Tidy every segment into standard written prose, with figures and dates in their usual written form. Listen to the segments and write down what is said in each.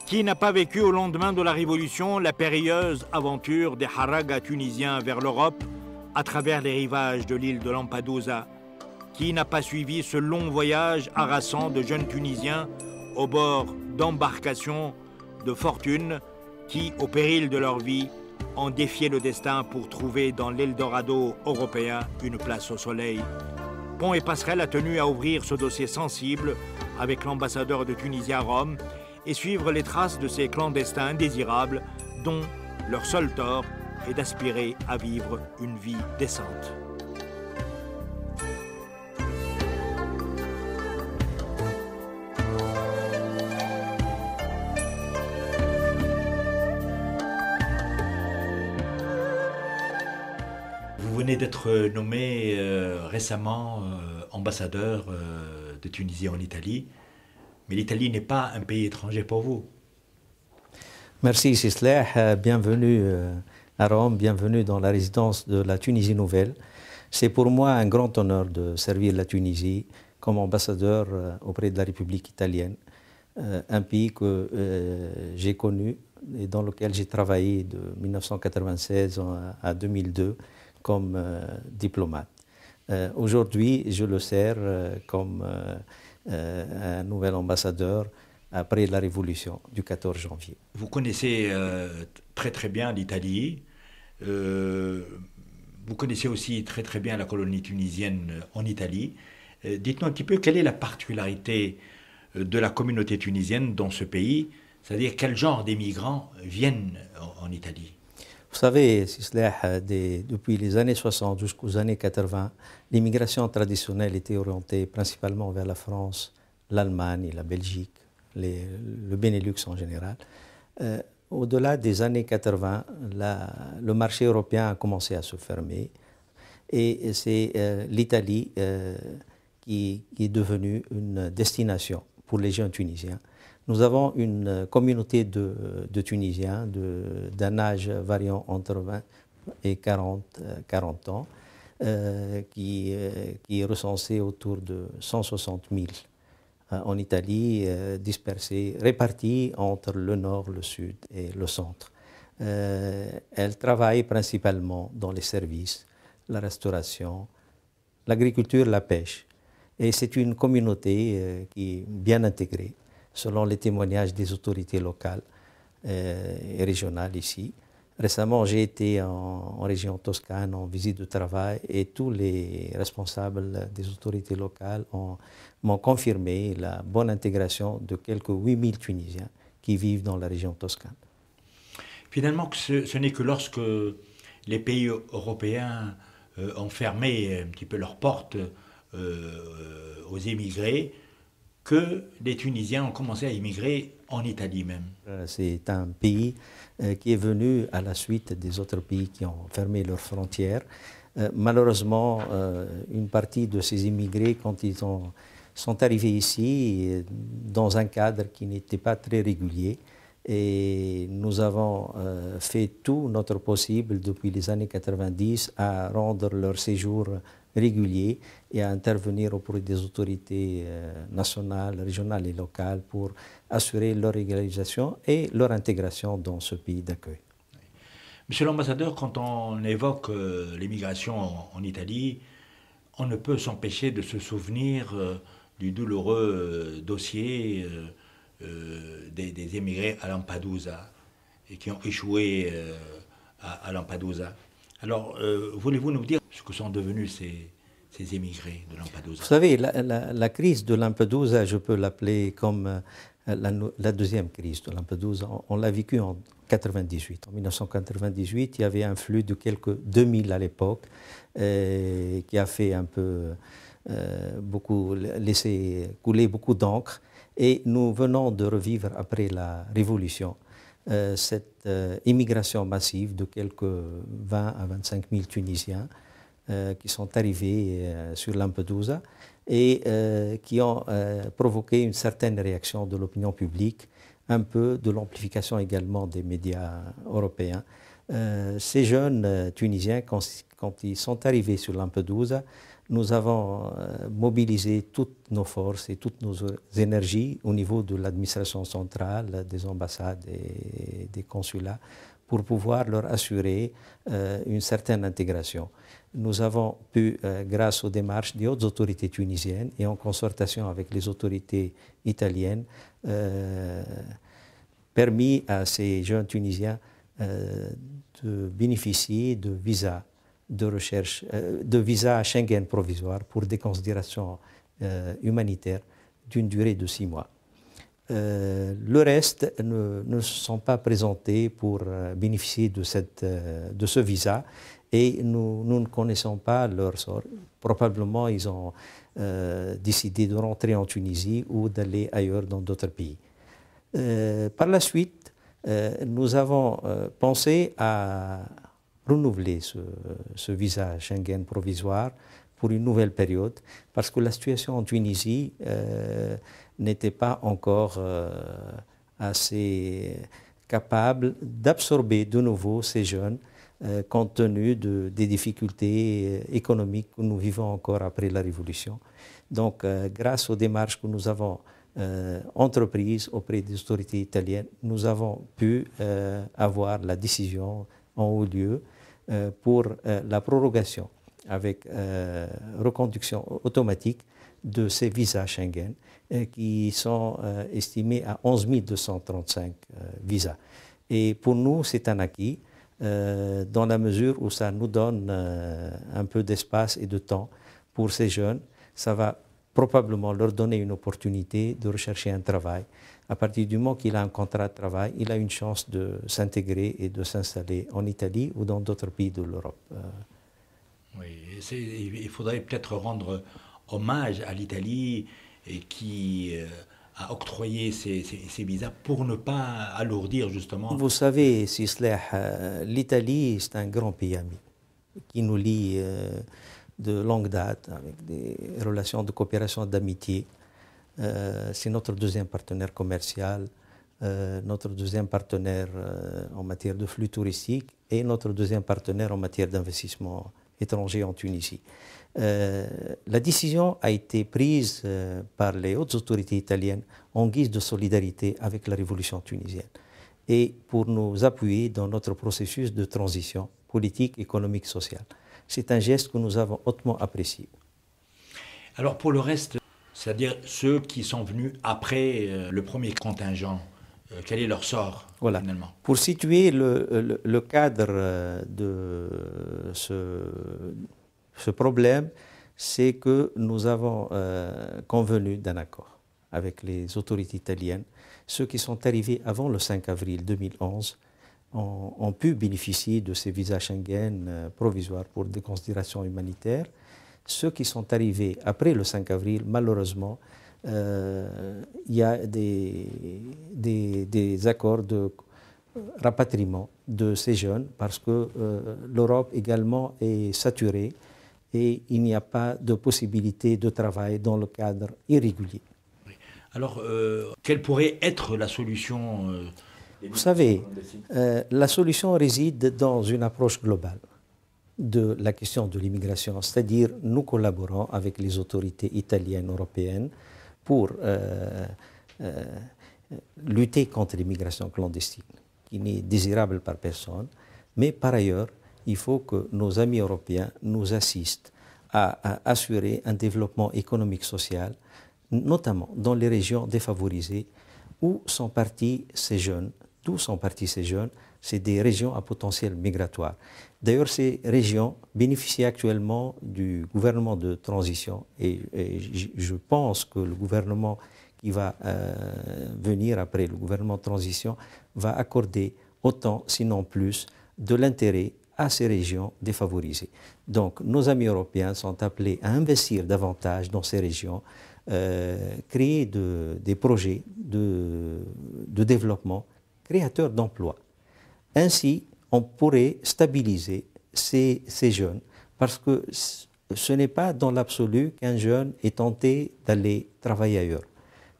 Qui n'a pas vécu au lendemain de la Révolution la périlleuse aventure des haragas tunisiens vers l'Europe à travers les rivages de l'île de Lampedusa? Qui n'a pas suivi ce long voyage harassant de jeunes Tunisiens au bord d'embarcations de fortune qui, au péril de leur vie, ont défié le destin pour trouver dans l'Eldorado européen une place au soleil? Pont et Passerelle a tenu à ouvrir ce dossier sensible avec l'ambassadeur de Tunisie à Rome et suivre les traces de ces clandestins indésirables dont leur seul tort est d'aspirer à vivre une vie décente. Vous venez d'être nommé récemment ambassadeur de Tunisie en Italie. Mais l'Italie n'est pas un pays étranger pour vous. Merci Sisleh, bienvenue à Rome, bienvenue dans la résidence de la Tunisie Nouvelle. C'est pour moi un grand honneur de servir la Tunisie comme ambassadeur auprès de la République italienne, un pays que j'ai connu et dans lequel j'ai travaillé de 1996 à 2002 comme diplomate. Aujourd'hui, je le sers comme un nouvel ambassadeur après la révolution du 14 janvier. Vous connaissez très très bien l'Italie. Vous connaissez aussi très très bien la colonie tunisienne en Italie. Dites-nous un petit peu quelle est la particularité de la communauté tunisienne dans ce pays, c'est-à-dire quel genre d'émigrants viennent en Italie? Vous savez, Sisleh, depuis les années 60 jusqu'aux années 80, l'immigration traditionnelle était orientée principalement vers la France, l'Allemagne, la Belgique, le Benelux en général. Au-delà des années 80, le marché européen a commencé à se fermer et c'est l'Italie qui est devenue une destination pour les jeunes Tunisiens. Nous avons une communauté de Tunisiens d'un âge variant entre 20 et 40 ans qui est recensée autour de 160 000 en Italie, dispersés, répartis entre le nord, le sud et le centre. Elle travaille principalement dans les services, la restauration, l'agriculture, la pêche. Et c'est une communauté qui est bien intégrée, selon les témoignages des autorités locales et régionales ici. Récemment, j'ai été en région Toscane en visite de travail et tous les responsables des autorités locales m'ont confirmé la bonne intégration de quelques 8000 Tunisiens qui vivent dans la région Toscane. Finalement, ce n'est que lorsque les pays européens ont fermé un petit peu leurs portes aux émigrés que les Tunisiens ont commencé à immigrer en Italie même. C'est un pays qui est venu à la suite des autres pays qui ont fermé leurs frontières. Malheureusement, une partie de ces immigrés, quand ils sont arrivés ici, dans un cadre qui n'était pas très régulier, et nous avons fait tout notre possible depuis les années 90 à rendre leur séjour régulier et à intervenir auprès des autorités nationales, régionales et locales pour assurer leur régularisation et leur intégration dans ce pays d'accueil. Monsieur l'ambassadeur, quand on évoque l'immigration en Italie, on ne peut s'empêcher de se souvenir du douloureux dossier des émigrés à Lampedusa et qui ont échoué à Lampedusa. Alors, voulez-vous nous dire ce que sont devenus ces émigrés de Lampedusa? Vous savez, la crise de Lampedusa, je peux l'appeler comme la deuxième crise de Lampedusa. On l'a vécue en 98. En 1998, il y avait un flux de quelques 2000 à l'époque qui a fait un peu laissé couler beaucoup d'encre. Et nous venons de revivre après la Révolution cette immigration massive de quelques 20 à 25 000 Tunisiens qui sont arrivés sur Lampedusa et qui ont provoqué une certaine réaction de l'opinion publique, un peu de l'amplification également des médias européens. Ces jeunes Tunisiens, quand ils sont arrivés sur Lampedusa, nous avons mobilisé toutes nos forces et toutes nos énergies au niveau de l'administration centrale, des ambassades et des consulats pour pouvoir leur assurer une certaine intégration. Nous avons pu, grâce aux démarches des hautes autorités tunisiennes et en concertation avec les autorités italiennes, permis à ces jeunes Tunisiens de bénéficier de visas de recherche, de visas Schengen provisoire pour des considérations humanitaires d'une durée de 6 mois. Le reste ne se sont pas présentés pour bénéficier de ce visa et nous ne connaissons pas leur sort. Probablement, ils ont décidé de rentrer en Tunisie ou d'aller ailleurs dans d'autres pays. Par la suite, nous avons pensé à renouveler ce visa Schengen provisoire pour une nouvelle période, parce que la situation en Tunisie n'était pas encore assez capable d'absorber de nouveau ces jeunes, compte tenu des difficultés économiques que nous vivons encore après la Révolution. Donc, grâce aux démarches que nous avons entreprises auprès des autorités italiennes, nous avons pu avoir la décision en haut lieu pour la prorogation avec reconduction automatique de ces visas Schengen qui sont estimés à 11 235 visas. Et pour nous, c'est un acquis dans la mesure où ça nous donne un peu d'espace et de temps pour ces jeunes. Ça va probablement leur donner une opportunité de rechercher un travail. À partir du moment qu'il a un contrat de travail, il a une chance de s'intégrer et de s'installer en Italie ou dans d'autres pays de l'Europe. Oui, il faudrait peut-être rendre hommage à l'Italie qui a octroyé ces visas pour ne pas alourdir justement. Vous savez, Sisleh, l'Italie, c'est un grand pays ami qui nous lie de longue date avec des relations de coopération et d'amitié. C'est notre deuxième partenaire commercial, notre deuxième partenaire en matière de flux touristique et notre deuxième partenaire en matière d'investissement étranger en Tunisie. La décision a été prise par les hautes autorités italiennes en guise de solidarité avec la révolution tunisienne et pour nous appuyer dans notre processus de transition politique, économique, sociale. C'est un geste que nous avons hautement apprécié. Alors pour le reste, c'est-à-dire ceux qui sont venus après le premier contingent, quel est leur sort finalement? Pour situer le cadre de ce problème, c'est que nous avons convenu d'un accord avec les autorités italiennes. Ceux qui sont arrivés avant le 5 avril 2011 ont pu bénéficier de ces visas Schengen provisoires pour des considérations humanitaires. Ceux qui sont arrivés après le 5 avril, malheureusement, il y a des accords de rapatriement de ces jeunes parce que l'Europe également est saturée et il n'y a pas de possibilité de travail dans le cadre irrégulier. Alors, quelle pourrait être la solution Vous savez, la solution réside dans une approche globale de la question de l'immigration, c'est-à-dire nous collaborons avec les autorités italiennes, européennes pour lutter contre l'immigration clandestine, qui n'est désirable par personne, mais par ailleurs, il faut que nos amis européens nous assistent à assurer un développement économique social, notamment dans les régions défavorisées où sont partis ces jeunes. D'où sont partis ces jeunes? C'est des régions à potentiel migratoire. D'ailleurs, ces régions bénéficient actuellement du gouvernement de transition et je pense que le gouvernement qui va venir après le gouvernement de transition va accorder autant, sinon plus, de l'intérêt à ces régions défavorisées. Donc, nos amis européens sont appelés à investir davantage dans ces régions, créer des projets de développement créateurs d'emplois. Ainsi, on pourrait stabiliser ces jeunes parce que ce n'est pas dans l'absolu qu'un jeune est tenté d'aller travailler ailleurs.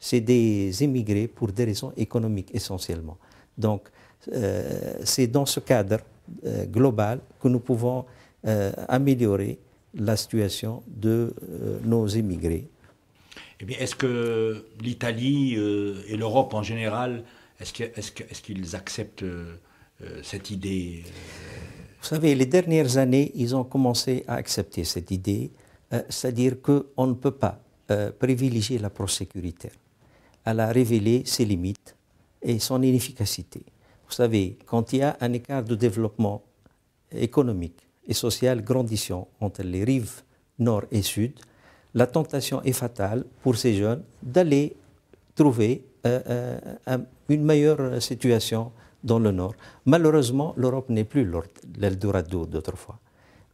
C'est des immigrés pour des raisons économiques essentiellement. Donc, c'est dans ce cadre global que nous pouvons améliorer la situation de nos émigrés. Eh bien, est-ce que l'Italie et l'Europe en général, est-ce qu'ils acceptent cette idée Vous savez, les dernières années, ils ont commencé à accepter cette idée, c'est-à-dire qu'on ne peut pas privilégier l'approche sécuritaire. Elle a révélé ses limites et son inefficacité. Vous savez, quand il y a un écart de développement économique et social grandissant entre les rives nord et sud, la tentation est fatale pour ces jeunes d'aller trouver une meilleure situation dans le nord. Malheureusement, l'Europe n'est plus l'Eldorado d'autrefois.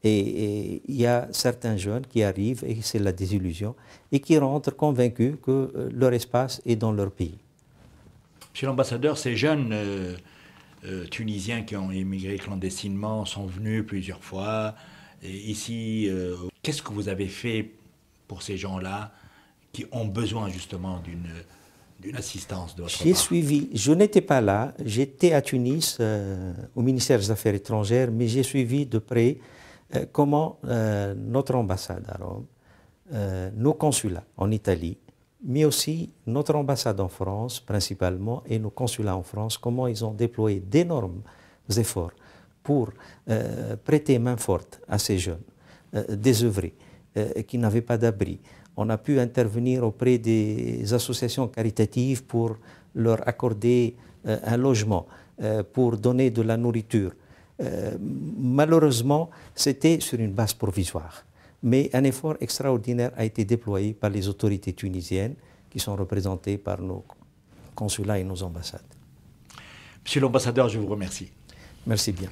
Et il y a certains jeunes qui arrivent, et c'est la désillusion, et qui rentrent convaincus que leur espace est dans leur pays. Monsieur l'ambassadeur, ces jeunes Tunisiens qui ont émigré clandestinement sont venus plusieurs fois. Et ici, qu'est-ce que vous avez fait pour ces gens-là qui ont besoin justement d'une assistance de votre part? J'ai suivi, je n'étais pas là, j'étais à Tunis au ministère des Affaires étrangères, mais j'ai suivi de près comment notre ambassade à Rome, nos consulats en Italie, mais aussi notre ambassade en France principalement et nos consulats en France, comment ils ont déployé d'énormes efforts pour prêter main forte à ces jeunes désœuvrés qui n'avaient pas d'abri. On a pu intervenir auprès des associations caritatives pour leur accorder un logement, pour donner de la nourriture. Malheureusement, c'était sur une base provisoire. Mais un effort extraordinaire a été déployé par les autorités tunisiennes qui sont représentées par nos consulats et nos ambassades. Monsieur l'ambassadeur, je vous remercie. Merci bien.